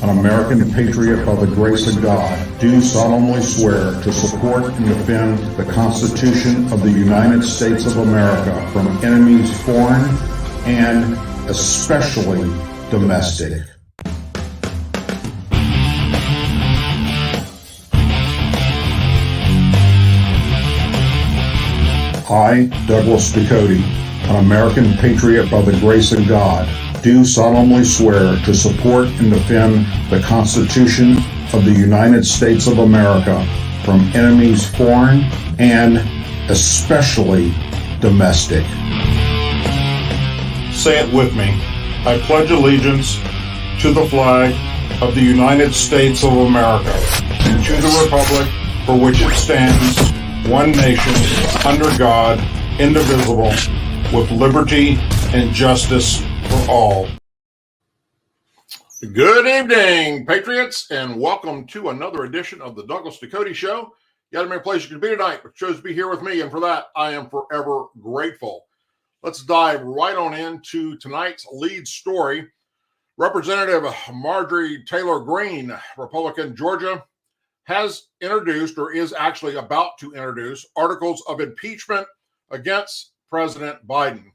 an American patriot by the grace of God, do solemnly swear to support and defend the Constitution of the United States of America from enemies foreign and especially domestic. I, Douglas Ducote, an American patriot by the grace of God, do solemnly swear to support and defend the Constitution of the United States of America from enemies foreign and especially domestic. Say it with me. I pledge allegiance to the flag of the United States of America and to the republic for which it stands, one nation, under God, indivisible, with liberty and justice for all. Good evening, Patriots, and welcome to another edition of the Douglas Ducote Show. You got a place you can be tonight, but chose to be here with me, and for that, I am forever grateful. Let's dive right on into tonight's lead story. Representative Marjorie Taylor Greene, Republican, Georgia, has introduced, or is actually about to introduce, articles of impeachment against President Biden.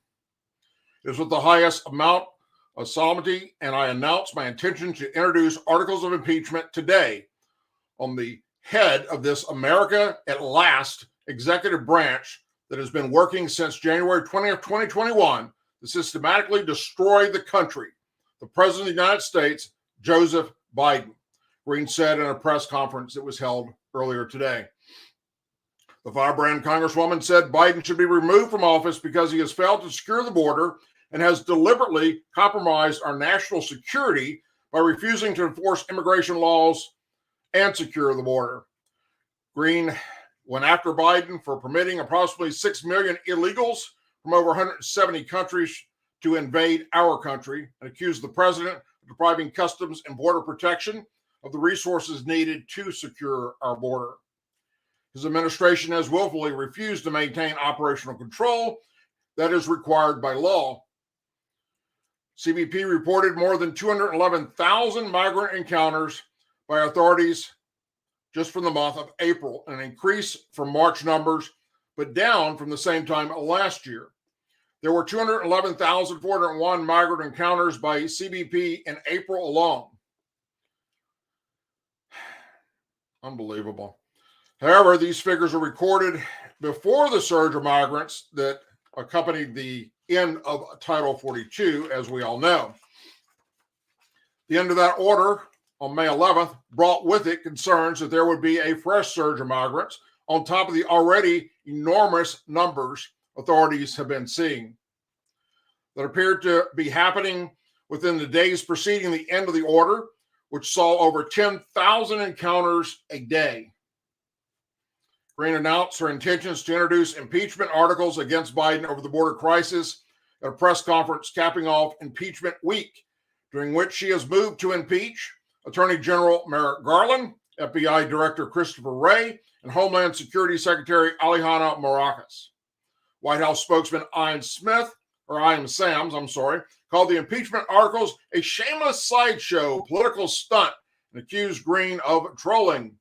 It is with the highest amount of solemnity, and I announce my intention to introduce articles of impeachment today on the head of this America at Last executive branch that has been working since January 20th, 2021 to systematically destroy the country, the President of the United States, Joseph Biden. Greene said in a press conference that was held earlier today. The firebrand Congresswoman said Biden should be removed from office because he has failed to secure the border and has deliberately compromised our national security by refusing to enforce immigration laws and secure the border. Greene went after Biden for permitting approximately 6 million illegals from over 170 countries to invade our country and accused the president of depriving Customs and Border Protection of the resources needed to secure our border. His administration has willfully refused to maintain operational control that is required by law. CBP reported more than 211,000 migrant encounters by authorities just from the month of April, an increase from March numbers, but down from the same time last year. There were 211,401 migrant encounters by CBP in April alone. Unbelievable. However, these figures are recorded before the surge of migrants that accompanied the end of Title 42, as we all know. The end of that order on May 11th brought with it concerns that there would be a fresh surge of migrants on top of the already enormous numbers authorities have been seeing that appeared to be happening within the days preceding the end of the order, which saw over 10,000 encounters a day. Greene announced her intentions to introduce impeachment articles against Biden over the border crisis at a press conference capping off impeachment week, during which she has moved to impeach Attorney General Merrick Garland, FBI Director Christopher Wray, and Homeland Security Secretary Alejandro Mayorkas. White House spokesman Ian Sams, called the impeachment articles a shameless sideshow political stunt and accused Greene of trolling.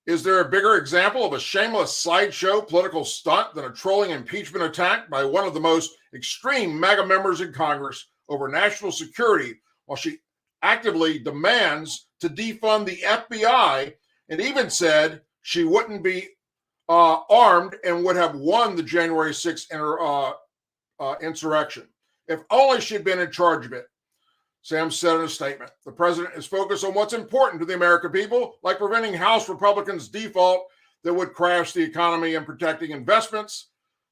Is there a bigger example of a shameless sideshow political stunt than a trolling impeachment attack by one of the most extreme MAGA members in Congress over national security, while she actively demands to defund the FBI and even said she wouldn't be armed and would have won the January 6th insurrection if only she'd been in charge of it? Sam said in a statement, the president is focused on what's important to the American people, like preventing House Republicans' default that would crash the economy and protecting investments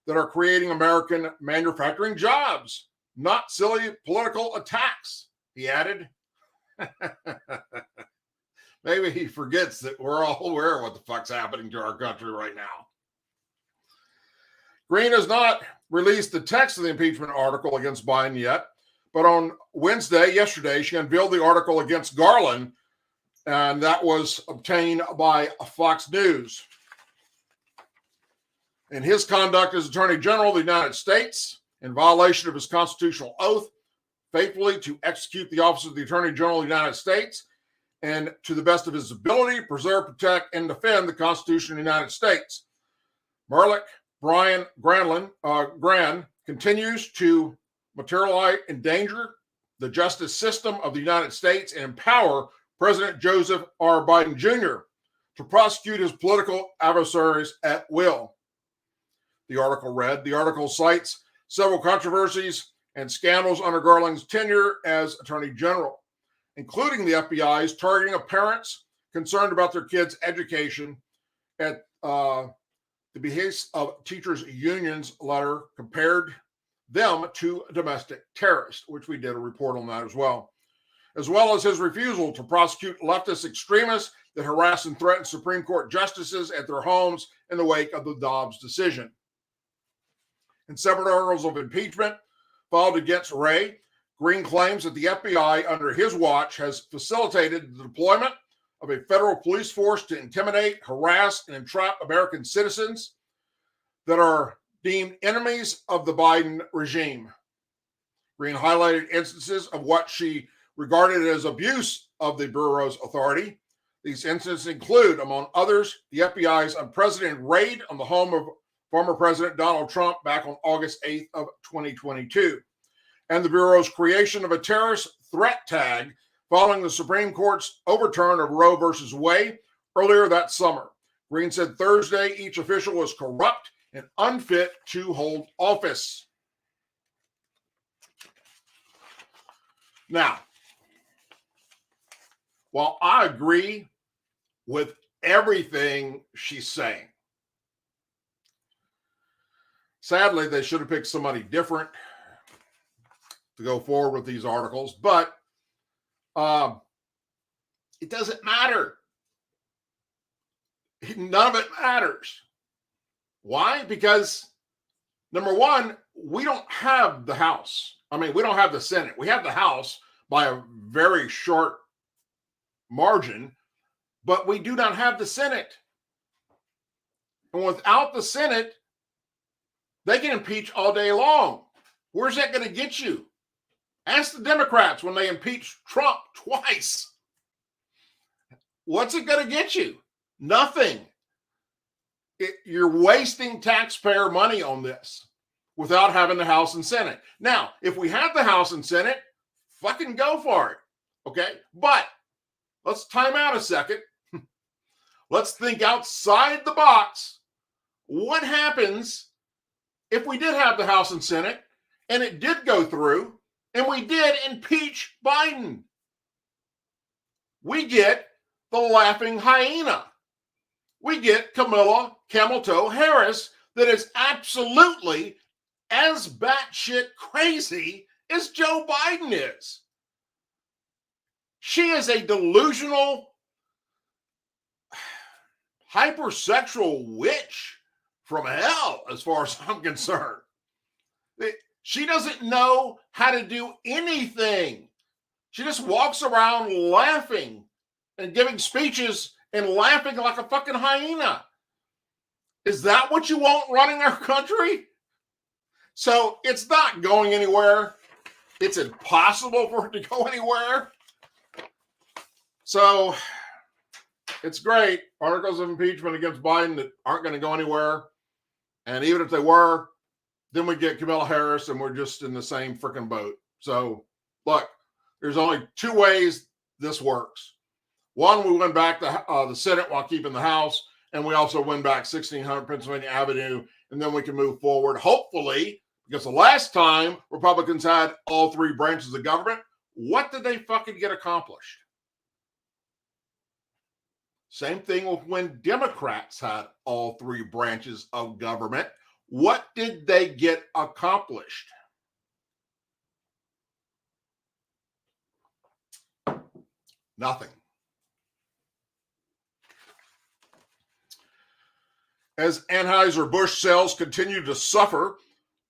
that are creating American manufacturing jobs, not silly political attacks, he added. Maybe he forgets that we're all aware of what the fuck's happening to our country right now. Greene has not released the text of the impeachment article against Biden yet, but on yesterday, she unveiled the article against Garland, and that was obtained by Fox News. In his conduct as Attorney General of the United States, in violation of his constitutional oath, faithfully to execute the office of the Attorney General of the United States and to the best of his ability, preserve, protect, and defend the Constitution of the United States. Merrick Brian Gran continues to materially endanger the justice system of the United States and empower President Joseph R. Biden Jr. to prosecute his political adversaries at will. The article read, the article cites several controversies and scandals under Garland's tenure as Attorney General, including the FBI's targeting of parents concerned about their kids' education at the behest of teachers' unions letter compared them to domestic terrorists, which we did a report on that as well as his refusal to prosecute leftist extremists that harass and threaten Supreme Court justices at their homes in the wake of the Dobbs decision. In separate articles of impeachment filed against Wray, Green claims that the FBI under his watch has facilitated the deployment of a federal police force to intimidate, harass, and entrap American citizens that are deemed enemies of the Biden regime. Green highlighted instances of what she regarded as abuse of the Bureau's authority. These instances include, among others, the FBI's unprecedented raid on the home of former President Donald Trump back on August 8th of 2022, and the Bureau's creation of a terrorist threat tag following the Supreme Court's overturn of Roe versus Wade earlier that summer. Green said Thursday each official was corrupt and unfit to hold office. Now, while I agree with everything she's saying, sadly, they should have picked somebody different to go forward with these articles, but it doesn't matter. None of it matters. Why? Because, number one, we don't have the House. I mean, we don't have the Senate. We have the House by a very short margin, but we do not have the Senate. And without the Senate, they can impeach all day long. Where's that going to get you? Ask the Democrats when they impeached Trump twice. What's it going to get you? Nothing. You're wasting taxpayer money on this without having the House and Senate. Now, if we have the House and Senate, fucking go for it. Okay? But let's time out a second. Let's think outside the box. What happens if we did have the House and Senate and it did go through and we did impeach Biden? We get the laughing hyena. We get Camilla Camel-Toe Harris that is absolutely as batshit crazy as Joe Biden is. She is a delusional, hypersexual witch from hell, as far as I'm concerned. She doesn't know how to do anything. She just walks around laughing and giving speeches and laughing like a fucking hyena. Is that what you want running our country? So it's not going anywhere. It's impossible for it to go anywhere. So it's great. Articles of impeachment against Biden that aren't going to go anywhere. And even if they were, then we get Kamala Harris and we're just in the same freaking boat. So look, there's only two ways this works. One, we win back the Senate while keeping the House, and we also win back 1600 Pennsylvania Avenue, and then we can move forward, hopefully, because the last time Republicans had all three branches of government, what did they fucking get accomplished? Same thing with when Democrats had all three branches of government. What did they get accomplished? Nothing. As Anheuser-Busch sales continue to suffer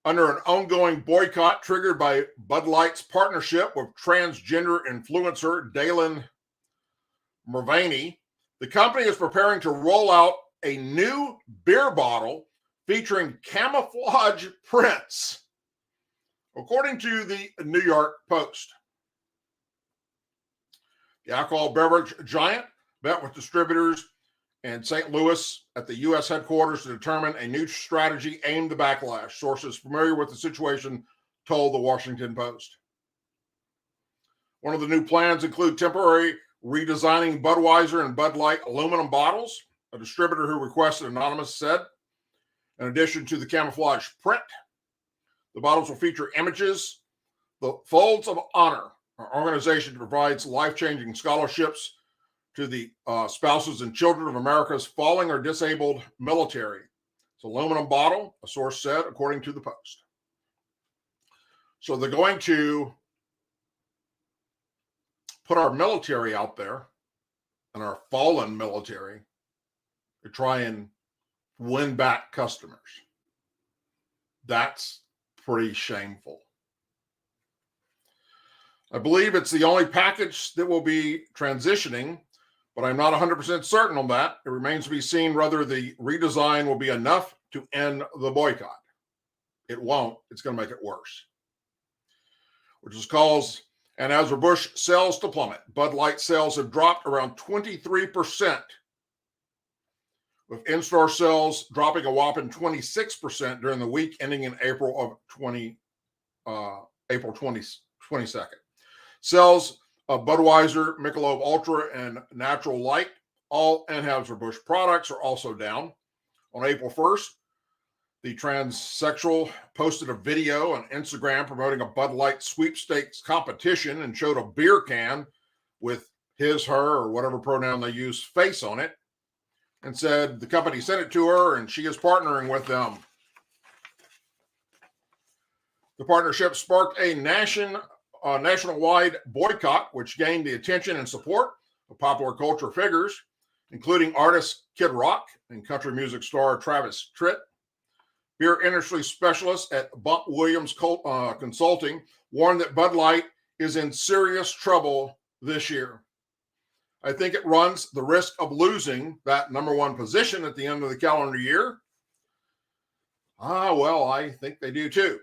under an ongoing boycott triggered by Bud Light's partnership with transgender influencer Dalen Mulvaney, the company is preparing to roll out a new beer bottle featuring camouflage prints According to the New York Post, the alcohol beverage giant met with distributors in St. Louis at the U.S. headquarters to determine a new strategy aimed at backlash. Sources familiar with the situation told the Washington Post. One of the new plans include temporary redesigning Budweiser and Bud Light aluminum bottles. A distributor who requested anonymous said, in addition to the camouflage print, the bottles will feature images. The Folds of Honor, an organization that provides life-changing scholarships to the spouses and children of America's fallen or disabled military. It's an aluminum bottle, a source said, according to the Post. So they're going to put our military out there and our fallen military to try and win back customers. That's pretty shameful. I believe it's the only package that will be transitioning, but I'm not 100% certain on that. It remains to be seen whether the redesign will be enough to end the boycott. It won't. It's going to make it worse, which has caused Anheuser-Busch sales to plummet. Bud Light sales have dropped around 23%, with in-store sales dropping a whopping 26% during the week ending in April 22nd. Sales of Budweiser, Michelob Ultra, and Natural Light, all Anheuser-Busch products, are also down. On April 1st, the transsexual posted a video on Instagram promoting a Bud Light sweepstakes competition and showed a beer can with his, her, or whatever pronoun they use, face on it, and said the company sent it to her and she is partnering with them. The partnership sparked a nationwide boycott, which gained the attention and support of popular culture figures, including artist Kid Rock and country music star Travis Tritt. Beer industry specialists at Bump Williams Consulting warned that Bud Light is in serious trouble this year. I think it runs the risk of losing that number one position at the end of the calendar year. Well, I think they do too.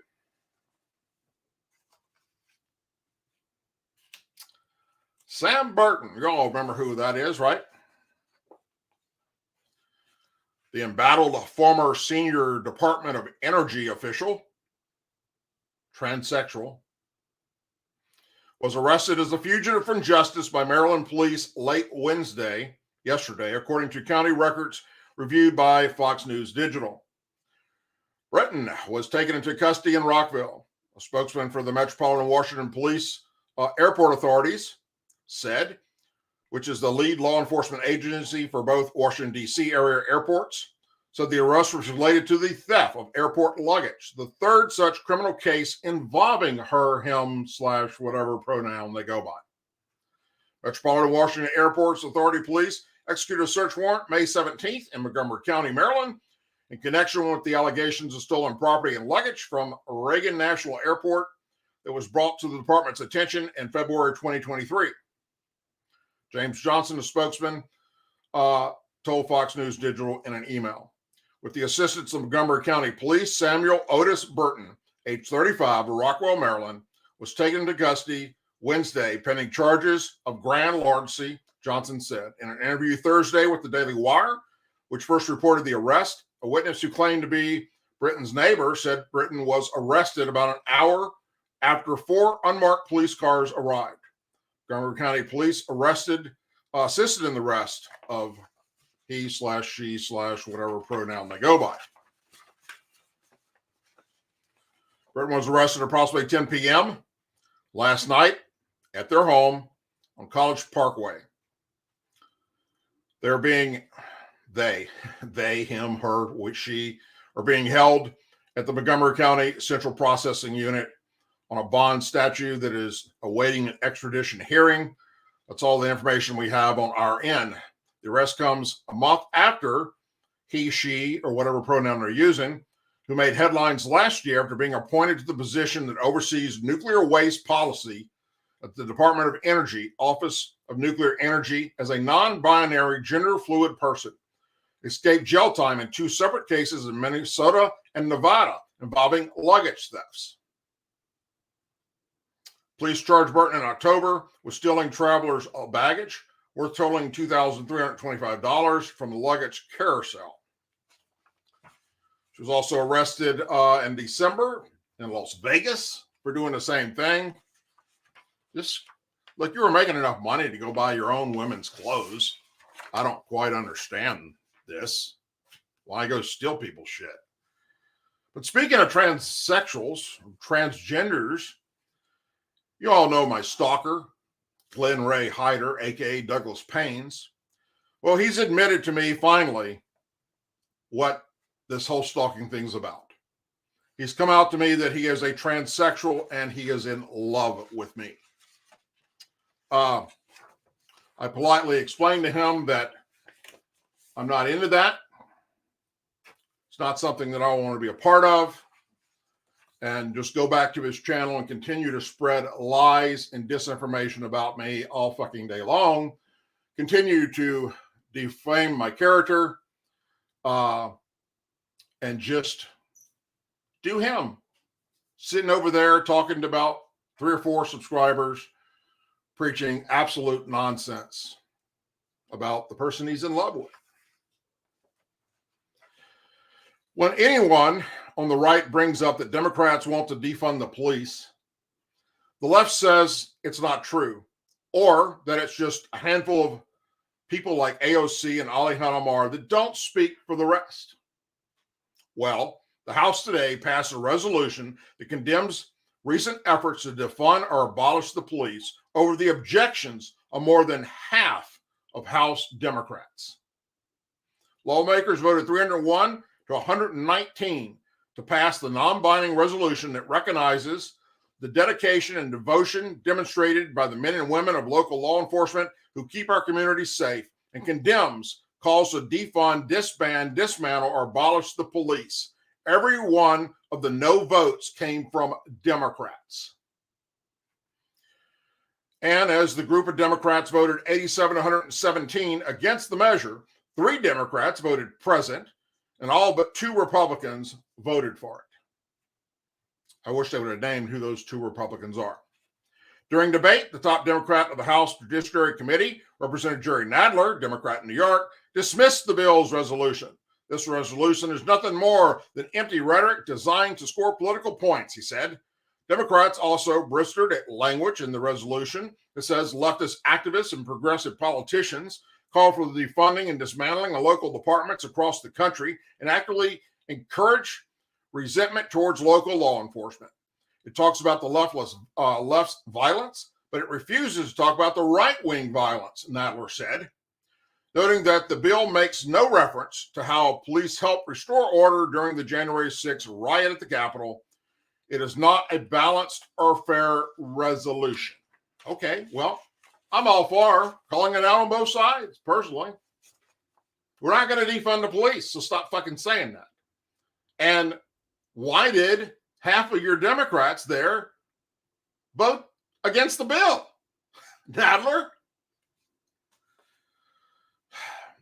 Sam Burton, you all remember who that is, right? The embattled former senior Department of Energy official, transsexual, was arrested as a fugitive from justice by Maryland police late yesterday, according to county records reviewed by Fox News Digital. Burton was taken into custody in Rockville. A spokesman for the Metropolitan Washington Police Airport Authorities said, which is the lead law enforcement agency for both Washington, D.C. area airports, said the arrest was related to the theft of airport luggage, the third such criminal case involving her, him, / whatever pronoun they go by. Metropolitan Washington Airports Authority Police executed a search warrant May 17th in Montgomery County, Maryland, in connection with the allegations of stolen property and luggage from Reagan National Airport that was brought to the department's attention in February 2023. James Johnson, a spokesman, told Fox News Digital in an email. With the assistance of Montgomery County Police, Samuel Otis Burton, age 35, of Rockwell, Maryland, was taken into custody Wednesday pending charges of grand larceny, Johnson said. In an interview Thursday with the Daily Wire, which first reported the arrest, a witness who claimed to be Burton's neighbor said Burton was arrested about an hour after 4 unmarked police cars arrived. Montgomery County Police assisted in the arrest of he / she / whatever pronoun they go by. Burton was arrested at approximately 10 p.m. last night at their home on College Parkway. They, him, her, which she, are being held at the Montgomery County Central Processing Unit on a bond statute that is awaiting an extradition hearing. That's all the information we have on our end. The arrest comes a month after he, she, or whatever pronoun they're using, who made headlines last year after being appointed to the position that oversees nuclear waste policy at the Department of Energy, Office of Nuclear Energy, as a non-binary gender fluid person. Escaped jail time in 2 separate cases in Minnesota and Nevada involving luggage thefts. Police charged Burton in October with stealing travelers' baggage worth totaling $2,325 from the luggage carousel. She was also arrested in December in Las Vegas for doing the same thing. Just like you were making enough money to go buy your own women's clothes. I don't quite understand this. Why go steal people's shit? But speaking of transsexuals, transgenders, you all know my stalker, Glenn Ray Hyder, aka Douglas Paines. Well, he's admitted to me finally what this whole stalking thing's about. He's come out to me that he is a transsexual and he is in love with me. I politely explained to him that I'm not into that. It's not something that I want to be a part of. And just go back to his channel and continue to spread lies and disinformation about me all fucking day long. Continue to defame my character. And just do him. Sitting over there talking to about 3 or 4 subscribers, preaching absolute nonsense about the person he's in love with. When anyone on the right brings up that Democrats want to defund the police, the left says it's not true, or that it's just a handful of people like AOC and Alejandro Omar that don't speak for the rest. Well, the House today passed a resolution that condemns recent efforts to defund or abolish the police over the objections of more than half of House Democrats. Lawmakers voted 301 to 119 to pass the non-binding resolution that recognizes the dedication and devotion demonstrated by the men and women of local law enforcement who keep our communities safe, and condemns calls to defund, disband, dismantle, or abolish the police. Every one of the no votes came from Democrats. And as the group of Democrats voted 87 to 117 against the measure, 3 Democrats voted present, and all but 2 Republicans voted for it. I wish they would have named who those 2 Republicans are. During debate, the top Democrat of the House Judiciary Committee, Representative Jerry Nadler, Democrat in New York, dismissed the bill's resolution. This resolution is nothing more than empty rhetoric designed to score political points, he said. Democrats also blistered at language in the resolution that says leftist activists and progressive politicians call for the defunding and dismantling of local departments across the country and actively encourage resentment towards local law enforcement. It talks about the left's violence, but it refuses to talk about the right-wing violence, Nadler said, noting that the bill makes no reference to how police helped restore order during the January 6th riot at the Capitol. It is not a balanced or fair resolution. Okay, well, I'm all for calling it out on both sides, personally. We're not going to defund the police, so stop fucking saying that. And why did half of your Democrats there vote against the bill? Nadler?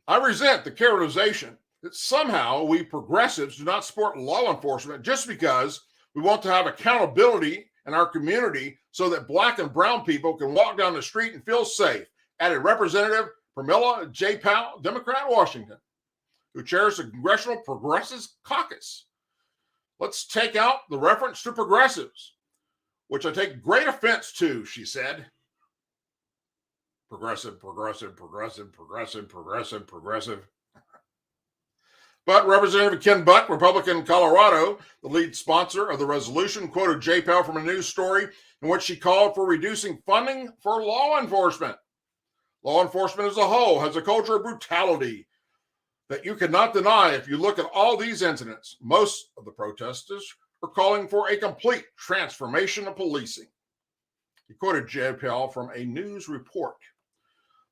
I resent the characterization that somehow we progressives do not support law enforcement just because we want to have accountability in our community so that black and brown people can walk down the street and feel safe, added Representative Pramila J. Powell, Democrat, Washington, who chairs the Congressional Progressives Caucus. Let's take out the reference to progressives, which I take great offense to, she said. Progressive, progressive, progressive, progressive, progressive, progressive. But Representative Ken Buck, Republican Colorado, the lead sponsor of the resolution, quoted J. Powell from a news story in which she called for reducing funding for law enforcement. Law enforcement as a whole has a culture of brutality that you cannot deny if you look at all these incidents. Most of the protesters are calling for a complete transformation of policing. He quoted J. Powell from a news report.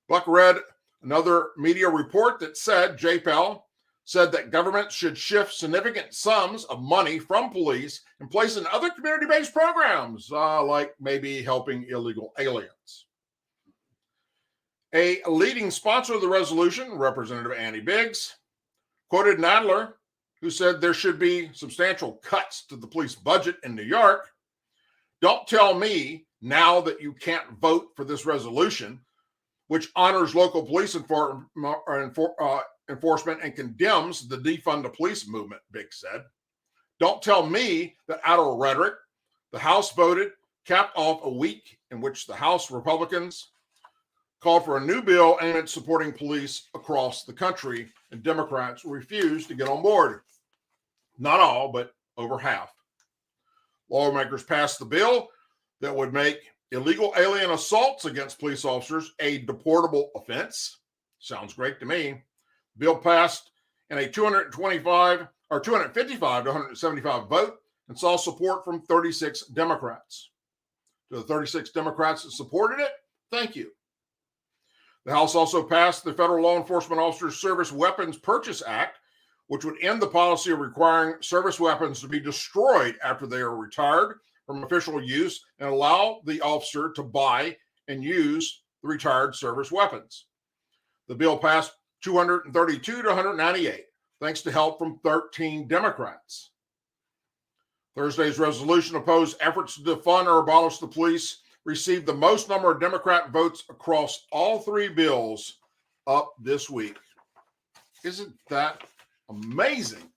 Buck read another media report that said J. Powell said that government should shift significant sums of money from police and place in other community-based programs, like maybe helping illegal aliens. A leading sponsor of the resolution, Representative Annie Biggs, quoted Nadler, who said there should be substantial cuts to the police budget in New York. Don't tell me now that you can't vote for this resolution, which honors local police enforcement and condemns the defund the police movement, Biggs said. Don't tell me that out of rhetoric, the House voted, capped off a week in which the House Republicans called for a new bill aimed at supporting police across the country, and Democrats refused to get on board. Not all, but over half. Lawmakers passed the bill that would make illegal alien assaults against police officers a deportable offense. Sounds great to me. The bill passed in a 255 to 175 vote and saw support from 36 Democrats. To the 36 Democrats that supported it, thank you. The House also passed the Federal Law Enforcement Officers Service Weapons Purchase Act, which would end the policy of requiring service weapons to be destroyed after they are retired from official use and allow the officer to buy and use the retired service weapons. The bill passed 232 to 198, thanks to help from 13 Democrats. Thursday's resolution opposed efforts to defund or abolish the police received the most number of Democrat votes across all three bills up this week. Isn't that amazing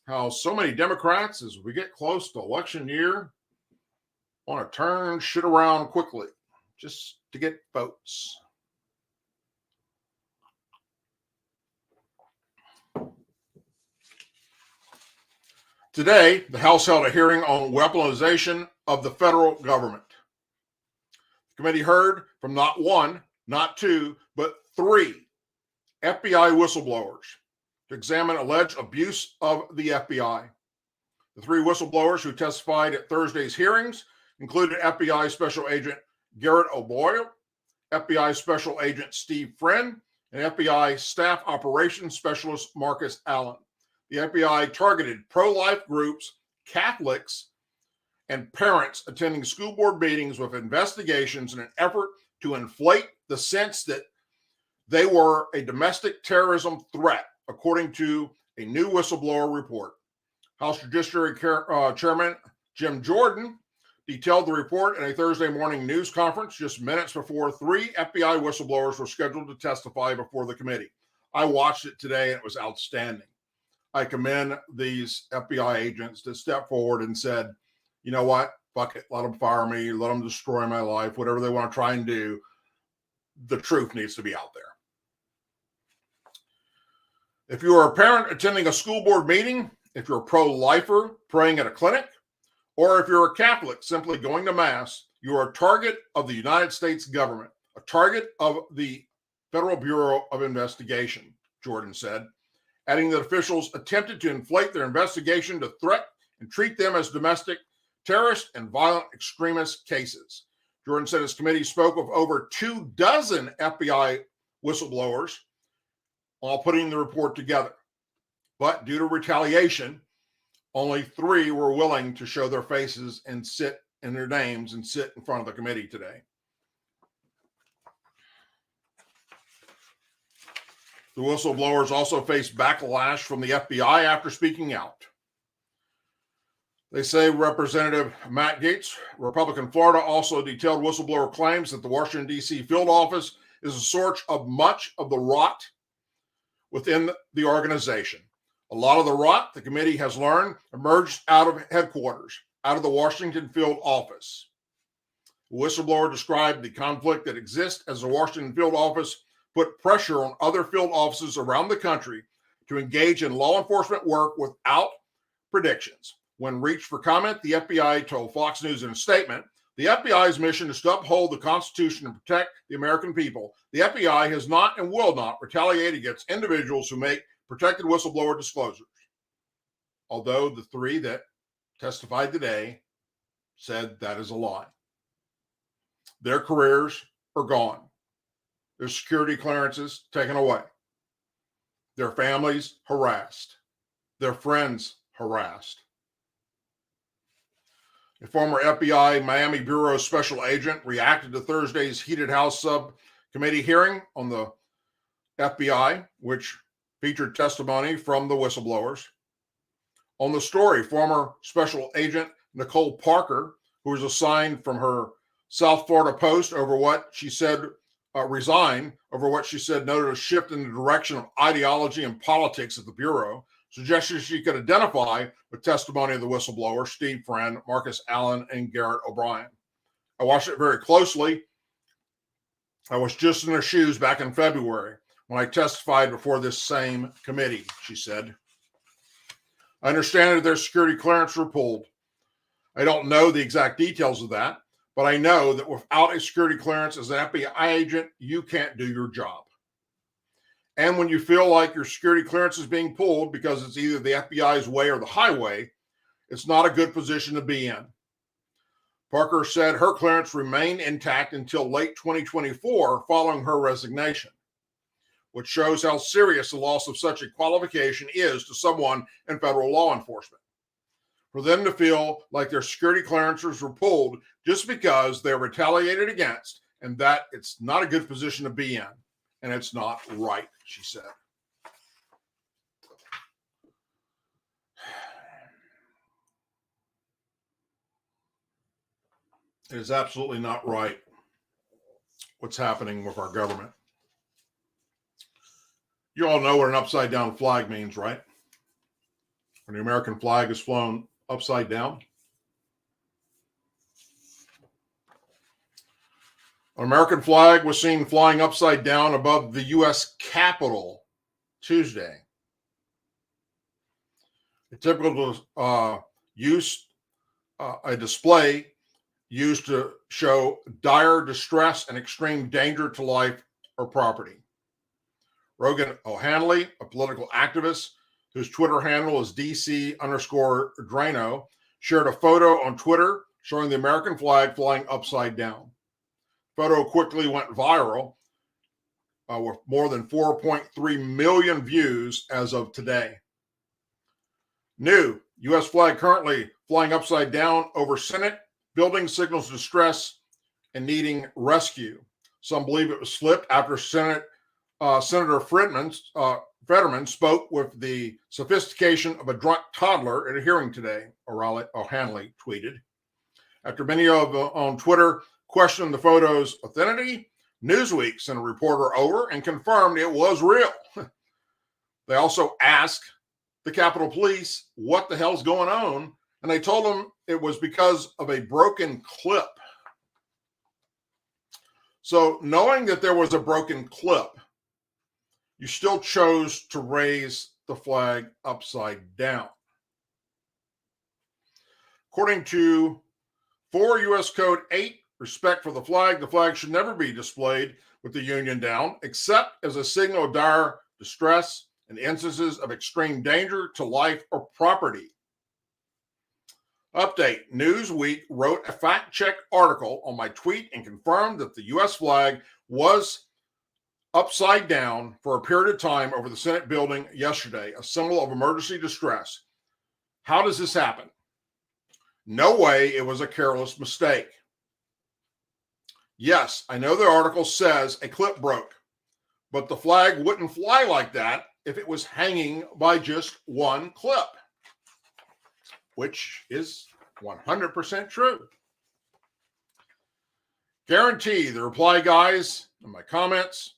how so many Democrats, as we get close to election year, want to turn shit around quickly just to get votes? Today, the House held a hearing on weaponization of the federal government. The committee heard from not one, not two, but three FBI whistleblowers to examine alleged abuse of the FBI. The three whistleblowers who testified at Thursday's hearings included FBI Special Agent Garrett O'Boyle, FBI Special Agent Steve Friend, and FBI Staff Operations Specialist Marcus Allen. The FBI targeted pro-life groups, Catholics, and parents attending school board meetings with investigations in an effort to inflate the sense that they were a domestic terrorism threat, according to a new whistleblower report. House Judiciary Chairman Jim Jordan detailed the report in a Thursday morning news conference just minutes before three FBI whistleblowers were scheduled to testify before the committee. I watched it today and it was outstanding. I commend these FBI agents that stepped forward and said, you know what, fuck it, let them fire me, let them destroy my life, whatever they want to try and do. The truth needs to be out there. If you are a parent attending a school board meeting, if you're a pro-lifer praying at a clinic, or if you're a Catholic simply going to Mass, you are a target of the United States government, a target of the Federal Bureau of Investigation, Jordan said, adding that officials attempted to inflate their investigation to threat and treat them as domestic terrorist and violent extremist cases. Jordan said his committee spoke with over 24 FBI whistleblowers while putting the report together. But due to retaliation, only 3 were willing to show their faces and sit in their names and sit in front of the committee today. The whistleblowers also faced backlash from the FBI after speaking out. They say Representative Matt Gaetz, Republican Florida, also detailed whistleblower claims that the Washington, D.C. field office is a source of much of the rot within the organization. A lot of the rot, the committee has learned, emerged out of headquarters, out of the Washington field office. The whistleblower described the conflict that exists as the Washington field office put pressure on other field offices around the country to engage in law enforcement work without predictions. When reached for comment, the FBI told Fox News in a statement, the FBI's mission is to uphold the Constitution and protect the American people. The FBI has not and will not retaliate against individuals who make protected whistleblower disclosures. Although the 3 that testified today said that is a lie. Their careers are gone. Their security clearances taken away. Their families harassed. Their friends harassed. A former FBI Miami Bureau special agent reacted to Thursday's heated House subcommittee hearing on the FBI, which featured testimony from the whistleblowers. On the story, former special agent Nicole Parker who was assigned from her South Florida post over what she said, resigned over what she said noted a shift in the direction of ideology and politics at the Bureau, suggested she could identify with testimony of the whistleblower, Steve Friend, Marcus Allen, and Garrett O'Brien. I watched it very closely. I was just in their shoes back in February when I testified before this same committee, she said. I understand that their security clearance were pulled. I don't know the exact details of that, but I know that without a security clearance as an FBI agent, you can't do your job. And when you feel like your security clearance is being pulled because it's either the FBI's way or the highway, it's not a good position to be in. Parker said her clearance remained intact until late 2024 following her resignation, which shows how serious the loss of such a qualification is to someone in federal law enforcement. For them to feel like their security clearances were pulled just because they're retaliated against, and that it's not a good position to be in, and it's not right, she said. It is absolutely not right what's happening with our government. You all know what an upside down flag means, right? When the American flag is flown upside down. An American flag was seen flying upside down above the U.S. Capitol Tuesday. A typical a display used to show dire distress and extreme danger to life or property. Rogan O'Hanley, a political activist whose Twitter handle is DC_Drano, shared a photo on Twitter showing the American flag flying upside down. The photo quickly went viral with more than 4.3 million views as of today. New U.S. flag currently flying upside down over Senate building signals distress and needing rescue. Some believe it was slipped after Senator Fetterman spoke with the sophistication of a drunk toddler at a hearing today, O'Hanley tweeted. After many on Twitter questioned the photo's authenticity, Newsweek sent a reporter over and confirmed it was real. They also asked the Capitol Police what the hell's going on, and they told them it was because of a broken clip. So knowing that there was a broken clip, you still chose to raise the flag upside down. According to 4 U.S. Code 8, respect for the flag should never be displayed with the Union down, except as a signal of dire distress and instances of extreme danger to life or property. Update, Newsweek wrote a fact-check article on my tweet and confirmed that the U.S. flag was upside down for a period of time over the Senate building yesterday, a symbol of emergency distress. How does this happen? No way it was a careless mistake. Yes, I know the article says a clip broke, but the flag wouldn't fly like that if it was hanging by just one clip, which is 100% true. Guarantee the reply guys in my comments,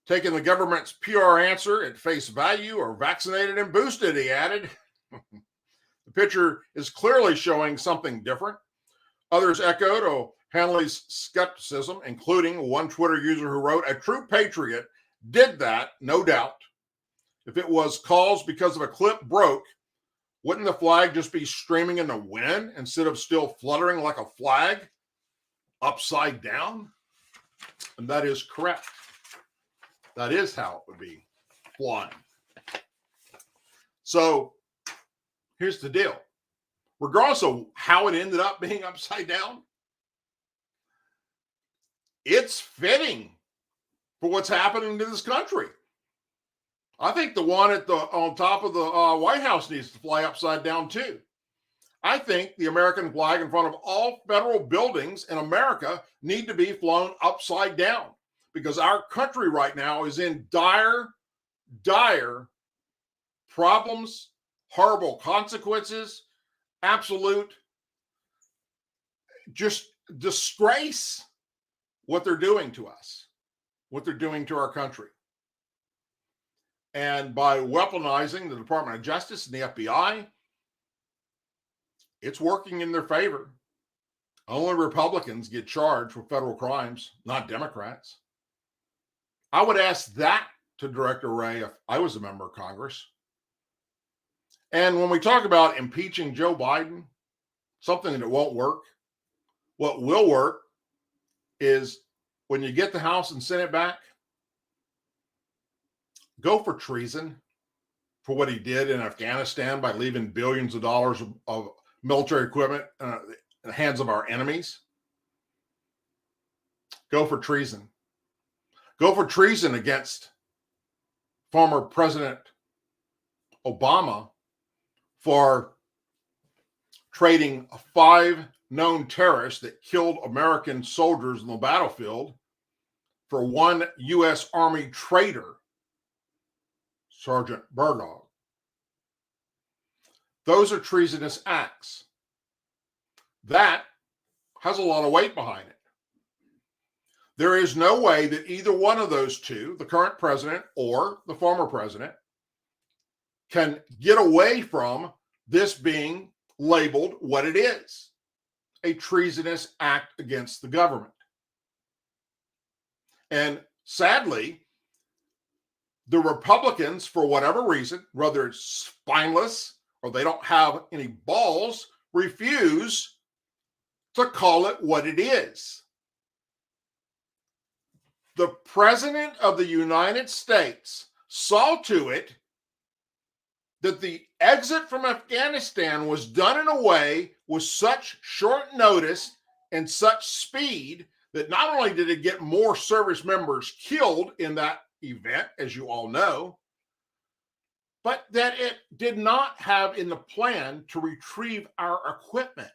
taking the government's PR answer at face value or vaccinated and boosted, he added. The picture is clearly showing something different. Others echoed O'Hanley's skepticism, including one Twitter user who wrote, a true patriot did that, no doubt. If it was caused because of a clip broke, wouldn't the flag just be streaming in the wind instead of still fluttering like a flag upside down? And that is correct. That is how it would be flying. So here's the deal. Regardless of how it ended up being upside down, it's fitting for what's happening to this country. I think the one on top of the White House needs to fly upside down too. I think the American flag in front of all federal buildings in America need to be flown upside down because our country right now is in dire problems, horrible consequences, absolute just disgrace what they're doing to us, what they're doing to our country. And by weaponizing the Department of Justice and the FBI, it's working in their favor. Only Republicans get charged with federal crimes, not Democrats. I would ask that to Director Wray if I was a member of Congress. And when we talk about impeaching Joe Biden, something that won't work, what will work is when you get the House and Senate back, go for treason for what he did in Afghanistan by leaving billions of dollars of military equipment in the hands of our enemies. Go for treason. Go for treason against former President Obama for trading 5 known terrorists that killed American soldiers on the battlefield for 1 U.S. Army traitor, Sergeant Burdog. Those are treasonous acts. That has a lot of weight behind it. There is no way that either one of those two, the current president or the former president, can get away from this being labeled what it is, a treasonous act against the government. And sadly, the Republicans, for whatever reason, whether it's spineless or they don't have any balls, refuse to call it what it is. The President of the United States saw to it that the exit from Afghanistan was done in a way with such short notice and such speed that not only did it get more service members killed in that event, as you all know, but that it did not have in the plan to retrieve our equipment.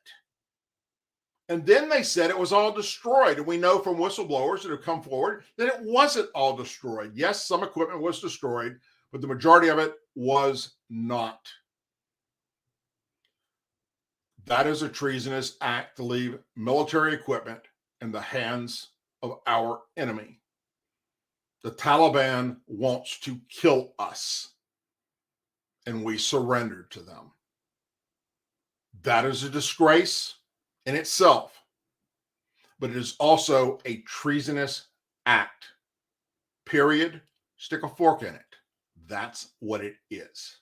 And then they said it was all destroyed. And we know from whistleblowers that have come forward that it wasn't all destroyed. Yes, some equipment was destroyed, but the majority of it was not. That is a treasonous act to leave military equipment in the hands of our enemy. The Taliban wants to kill us, and we surrendered to them. That is a disgrace in itself, but it is also a treasonous act. Period. Stick a fork in it. That's what it is.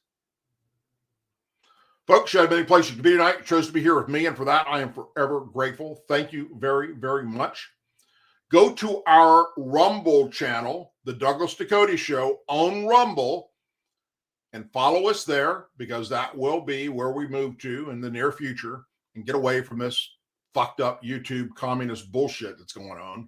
Folks, you had many places you could be tonight. You chose to be here with me, and for that, I am forever grateful. Thank you very, very much. Go to our Rumble channel, The Douglas Ducote Show on Rumble, and follow us there, because that will be where we move to in the near future and get away from this fucked up YouTube communist bullshit that's going on.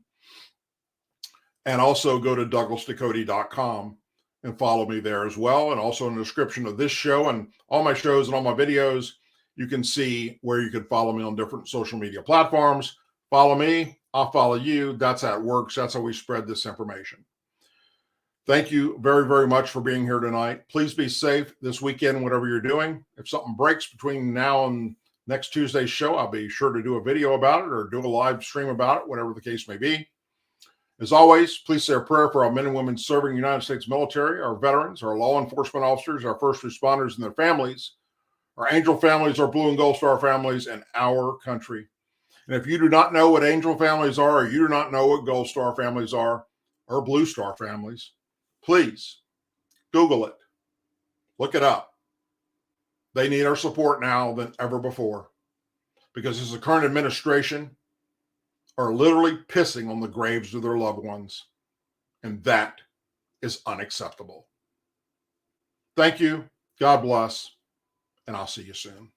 And also go to douglasducote.com and follow me there as well. And also in the description of this show and all my shows and all my videos, you can see where you can follow me on different social media platforms. Follow me, I'll follow you. That's how it works. That's how we spread this information. Thank you very, very much for being here tonight. Please be safe this weekend, whatever you're doing. If something breaks between now and next Tuesday's show, I'll be sure to do a video about it or do a live stream about it, whatever the case may be. As always, please say a prayer for our men and women serving the United States military, our veterans, our law enforcement officers, our first responders and their families, our angel families, our blue and gold star families, and our country. And if you do not know what angel families are, or you do not know what gold star families are, or blue star families, please Google it. Look it up. They need our support now than ever before, because as the current administration are literally pissing on the graves of their loved ones, and that is unacceptable. Thank you. God bless, and I'll see you soon.